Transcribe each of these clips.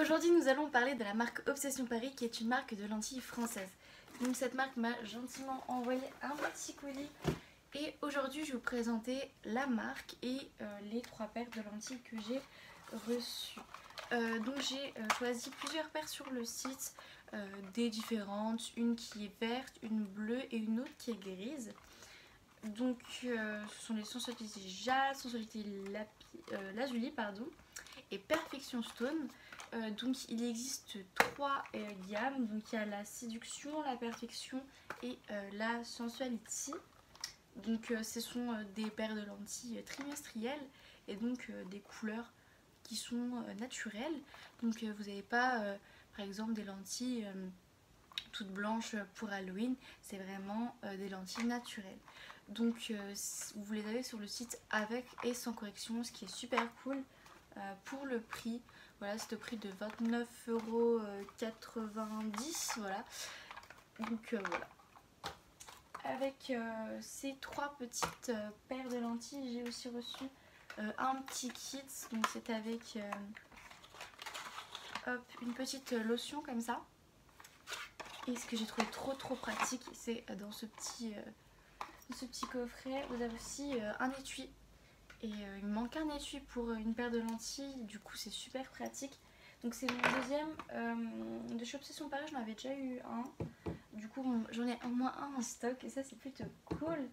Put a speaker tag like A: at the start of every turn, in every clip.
A: Aujourd'hui nous allons parler de la marque Obsession Paris qui est une marque de lentilles française. Donc cette marque m'a gentiment envoyé un petit colis et aujourd'hui je vais vous présenter la marque et les 3 paires de lentilles que j'ai reçues. Donc j'ai choisi plusieurs paires sur le site, des différentes, une qui est verte, une bleue et une autre qui est grise. Donc ce sont les sensualités jade, sensualité lazuli pardon, et perfection stone. Donc il existe 3 gammes, donc il y a la séduction, la perfection et la sensualité. Donc ce sont des paires de lentilles trimestrielles et donc des couleurs qui sont naturelles. Donc vous n'avez pas par exemple des lentilles toutes blanches pour Halloween, c'est vraiment des lentilles naturelles. Donc vous les avez sur le site avec et sans correction, ce qui est super cool. Pour le prix, voilà, c'est au prix de 29,90 €, voilà. Donc voilà. Avec ces 3 petites paires de lentilles, j'ai aussi reçu un petit kit. Donc c'est avec hop, une petite lotion comme ça. Et ce que j'ai trouvé trop pratique, c'est dans ce petit coffret, vous avez aussi un étui. Et il me manque un étui pour une paire de lentilles, du coup c'est super pratique. Donc c'est mon deuxième de chez Obsession Paris, j'en avais déjà eu un. Du coup j'en ai au moins un en stock et ça c'est plutôt cool.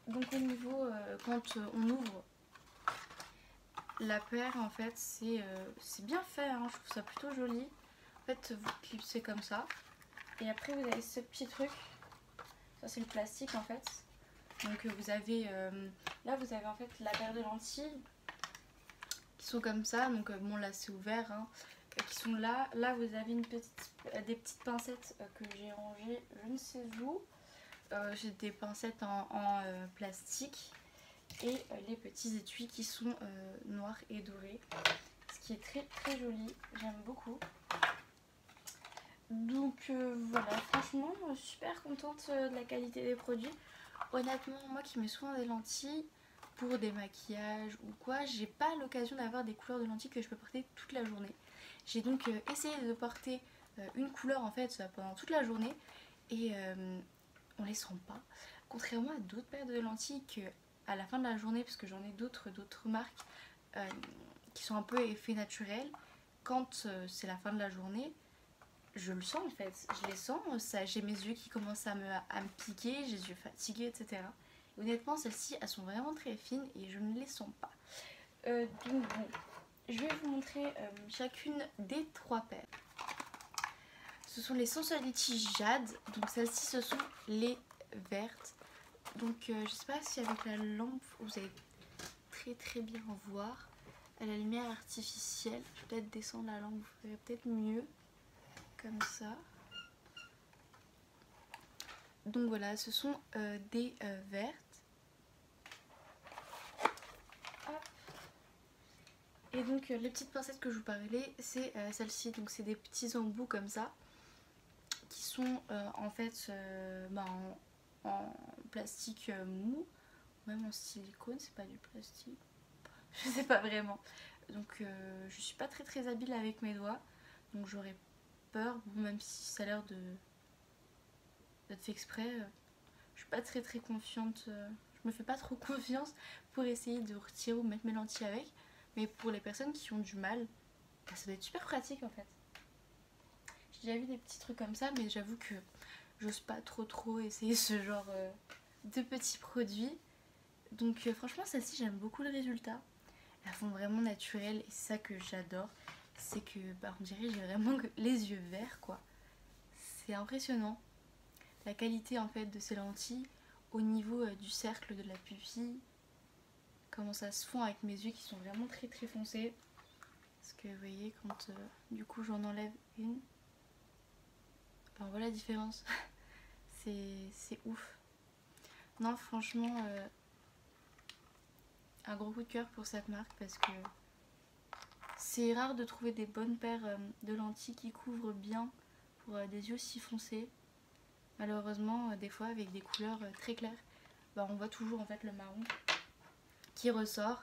A: Donc au niveau, quand on ouvre la paire en fait c'est bien fait, hein, je trouve ça plutôt joli. En fait vous clipsez comme ça. Et après vous avez ce petit truc, ça c'est le plastique en fait. Donc vous avez, là vous avez en fait la paire de lentilles qui sont comme ça, donc bon là c'est ouvert, hein, qui sont là. Là vous avez des petites pincettes que j'ai rangées je ne sais où. J'ai des pincettes en plastique et les petits étuis qui sont noirs et dorés. Ce qui est très joli, j'aime beaucoup. Donc voilà, franchement super contente de la qualité des produits. Honnêtement, moi qui mets souvent des lentilles pour des maquillages ou quoi, j'ai pas l'occasion d'avoir des couleurs de lentilles que je peux porter toute la journée. J'ai donc essayé de porter une couleur en fait pendant toute la journée et on les sent pas. Contrairement à d'autres paires de lentilles que à la fin de la journée, parce que j'en ai d'autres marques qui sont un peu effet naturel, quand c'est la fin de la journée, je le sens en fait, je les sens, j'ai mes yeux qui commencent à me piquer, j'ai les yeux fatigués, etc. Et honnêtement, celles-ci, elles sont vraiment très fines et je ne les sens pas. Donc bon, je vais vous montrer chacune des 3 paires. Ce sont les Sensuality Jade, donc celles-ci ce sont les vertes. Donc je sais pas si avec la lampe vous allez très bien voir. À la lumière artificielle, je vais peut-être descendre la lampe, vous verrez peut-être mieux. Comme ça. Donc voilà, ce sont des vertes. Hop. Et donc les petites pincettes que je vous parlais, c'est celle-ci. Donc c'est des petits embouts comme ça qui sont en fait en plastique mou, même en silicone, c'est pas du plastique. Je sais pas vraiment. Donc je suis pas très habile avec mes doigts, donc j'aurais peur, bon, même si ça a l'air d'être fait exprès, je suis pas très confiante, je me fais pas trop confiance pour essayer de retirer ou mettre mes lentilles avec, mais pour les personnes qui ont du mal, bah, ça doit être super pratique en fait. J'ai déjà vu des petits trucs comme ça, mais j'avoue que j'ose pas trop essayer ce genre de petits produits. Donc franchement celles-ci j'aime beaucoup le résultat, elles font vraiment naturelles et c'est ça que j'adore. C'est que bah, on dirait j'ai vraiment les yeux verts quoi. C'est impressionnant la qualité en fait de ces lentilles au niveau du cercle de la pupille, comment ça se fond avec mes yeux qui sont vraiment très foncés. Parce que vous voyez quand du coup j'en enlève une, ben, on voit la différence. c'est ouf. Non franchement un gros coup de cœur pour cette marque parce que c'est rare de trouver des bonnes paires de lentilles qui couvrent bien pour des yeux si foncés. Malheureusement, des fois avec des couleurs très claires, bah, on voit toujours en fait le marron qui ressort.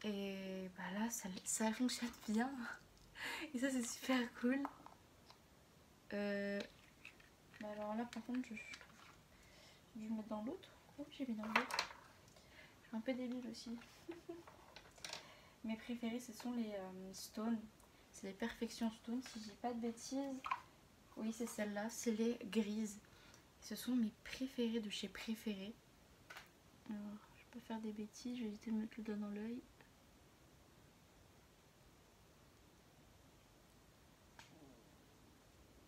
A: Et bah là, ça fonctionne bien. Et ça c'est super cool. Bah alors là par contre je vais mettre dans l'autre. Oh, j'ai mis dans l'autre. Je suis un peu débile aussi. Mes préférés ce sont les Stone. C'est les Perfection Stone si je dis pas de bêtises. Oui c'est celle-là, c'est les grises. Ce sont mes préférés de chez Préférés. Alors je peux faire des bêtises, je vais éviter de mettre le doigt dans l'œil.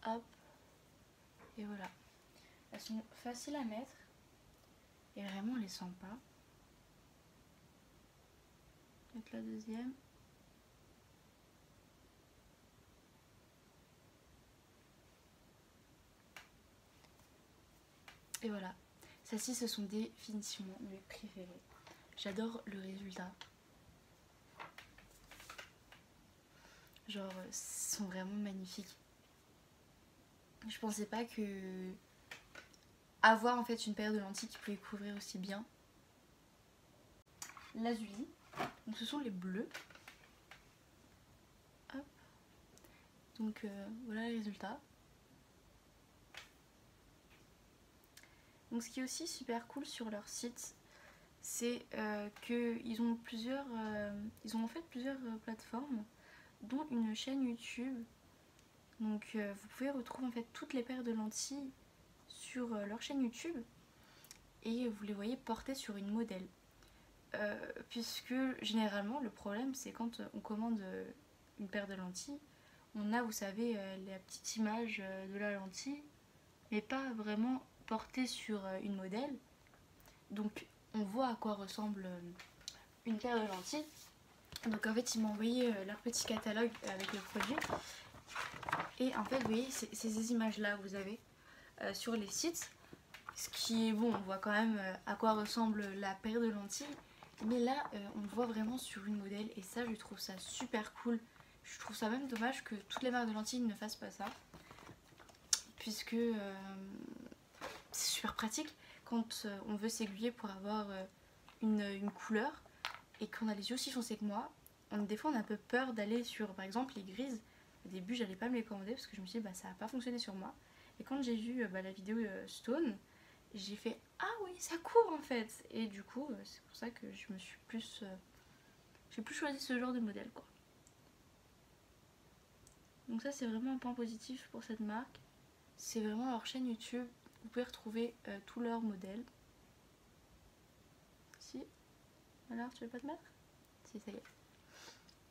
A: Hop. Et voilà. Elles sont faciles à mettre. Et vraiment on les sent pas. Mettre la deuxième. Et voilà. Celles-ci ce sont définitivement mes préférées. J'adore le résultat. Genre, ils sont vraiment magnifiques. Je pensais pas que avoir en fait une paire de lentilles qui pouvait couvrir aussi bien. Lazuli. Donc ce sont les bleus. Hop. Donc voilà les résultats. Donc ce qui est aussi super cool sur leur site, c'est qu'ils ont ils ont en fait plusieurs plateformes, dont une chaîne YouTube. Donc vous pouvez retrouver en fait toutes les paires de lentilles sur leur chaîne YouTube et vous les voyez portées sur une modèle. Puisque généralement le problème c'est quand on commande une paire de lentilles, on a vous savez la petite image de la lentille, mais pas vraiment portée sur une modèle. Donc on voit à quoi ressemble une paire de lentilles. Donc en fait ils m'ont envoyé leur petit catalogue avec le produit. Et en fait vous voyez c'est ces images là que vous avez sur les sites. Ce qui est bon, on voit quand même à quoi ressemble la paire de lentilles. Mais là on le voit vraiment sur une modèle et ça je trouve ça super cool. Je trouve ça même dommage que toutes les marques de lentilles ne fassent pas ça. Puisque c'est super pratique quand on veut s'aiguiller pour avoir une couleur et qu'on a les yeux aussi foncés que moi. Des fois on a un peu peur d'aller sur par exemple les grises. Au début j'allais pas me les commander parce que je me suis dit bah ça va pas fonctionner sur moi. Et quand j'ai vu la vidéo Stone, j'ai fait ah oui ça court en fait. Et du coup c'est pour ça que je me suis plus j'ai plus choisi ce genre de modèle quoi. Donc ça c'est vraiment un point positif pour cette marque. C'est vraiment leur chaîne YouTube. Vous pouvez retrouver tous leurs modèles. Si. Alors tu veux pas te mettre? Si ça y est.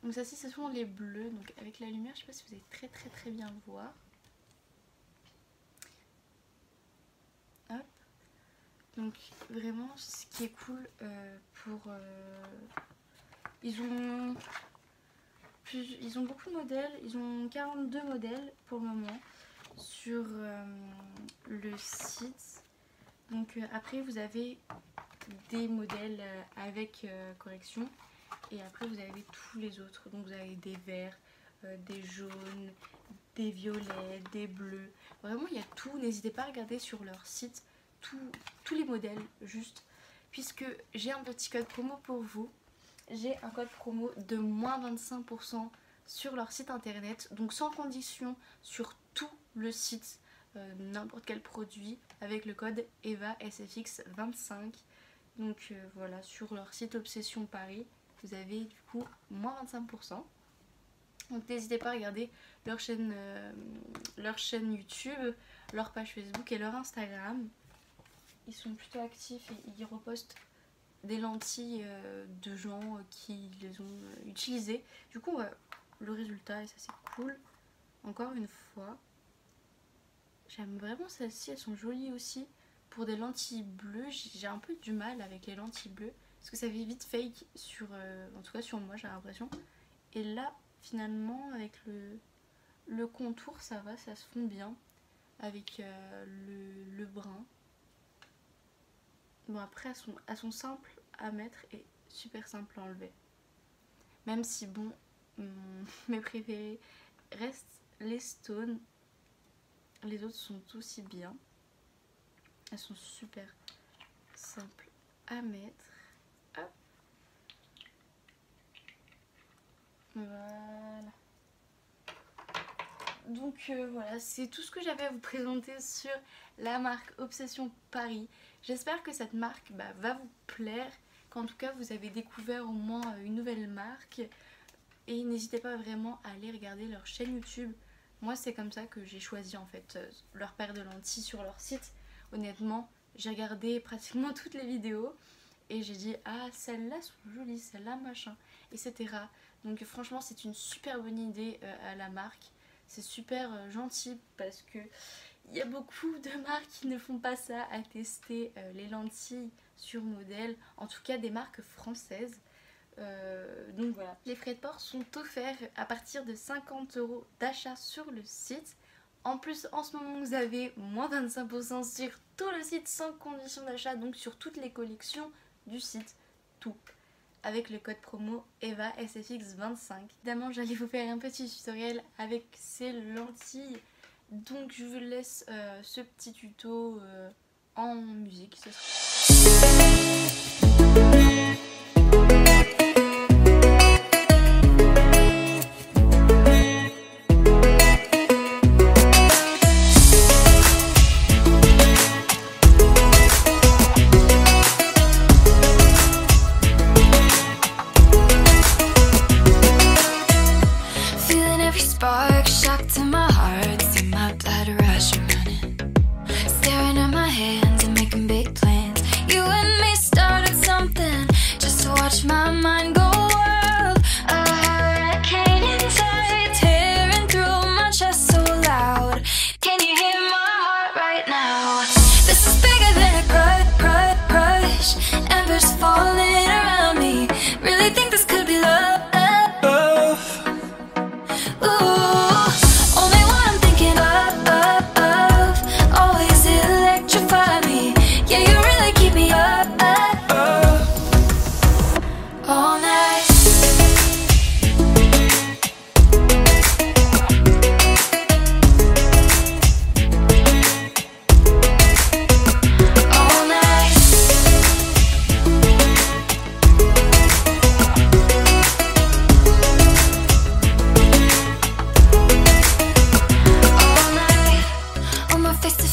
A: Donc ça ci ce sont les bleus. Donc avec la lumière je sais pas si vous allez très bien voir. Hop. Donc vraiment ce qui est cool ils ont beaucoup de modèles, ils ont 42 modèles pour le moment sur le site. Donc après vous avez des modèles avec correction et après vous avez tous les autres. Donc vous avez des verts, des jaunes, des violets, des bleus. Vraiment il y a tout, n'hésitez pas à regarder sur leur site tous les modèles juste. Puisque j'ai un petit code promo pour vous. J'ai un code promo de moins 25% sur leur site internet. Donc sans condition sur tout le site, n'importe quel produit avec le code EVASFX25. Donc voilà, sur leur site Obsession Paris, vous avez du coup moins 25%. Donc n'hésitez pas à regarder leur chaîne YouTube, leur page Facebook et leur Instagram. Ils sont plutôt actifs et ils repostent des lentilles de gens qui les ont utilisées. Du coup, le résultat, et ça c'est cool. Encore une fois, j'aime vraiment celles-ci, elles sont jolies aussi. Pour des lentilles bleues, j'ai un peu du mal avec les lentilles bleues parce que ça fait vite fake sur, en tout cas sur moi j'ai l'impression. Et là, finalement, avec le contour, ça va, ça se fond bien avec le brun. Bon après elles sont simples à mettre et super simples à enlever. Même si bon, mes préférés restent les Stone. Les autres sont aussi bien. Elles sont super simples à mettre. Hop. Voilà. donc voilà, c'est tout ce que j'avais à vous présenter sur la marque Obsession Paris. J'espère que cette marque va vous plaire, qu'en tout cas vous avez découvert au moins une nouvelle marque. Et n'hésitez pas vraiment à aller regarder leur chaîne YouTube. Moi c'est comme ça que j'ai choisi en fait leur paire de lentilles sur leur site. Honnêtement, j'ai regardé pratiquement toutes les vidéos et j'ai dit ah celles-là sont jolies, celles-là machin, etc. Donc franchement c'est une super bonne idée à la marque. C'est super gentil parce que il y a beaucoup de marques qui ne font pas ça, à tester les lentilles sur modèle, en tout cas des marques françaises. Donc voilà, les frais de port sont offerts à partir de 50 € d'achat sur le site. En plus en ce moment vous avez moins 25% sur tout le site sans condition d'achat, donc sur toutes les collections du site, tout. Avec le code promo EVASFX25. Évidemment j'allais vous faire un petit tutoriel avec ces lentilles, donc je vous laisse ce petit tuto en musique.
B: Spark, shock to my heart, see my blood rush running. Staring at my hands and making big plans. You and me started something just to watch my mind go wild. A hurricane inside, tearing through my chest so loud. Can you hear my heart right now? This is bigger than a crush. Embers falling around me. Really think this could be love.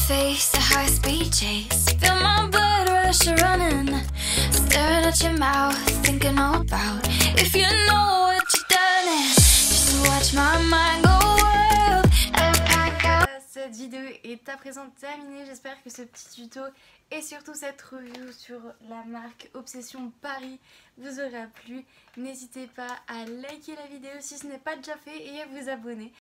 B: Face a high-speed chase, feel my blood rush running. Staring at your mouth, thinking all about if you know what you've done is just to watch my mind go wild.
A: Cette vidéo est à présent terminée. J'espère que ce petit tuto et surtout cette review sur la marque Obsession Paris vous aura plu. N'hésitez pas à liker la vidéo si ce n'est pas déjà fait et à vous abonner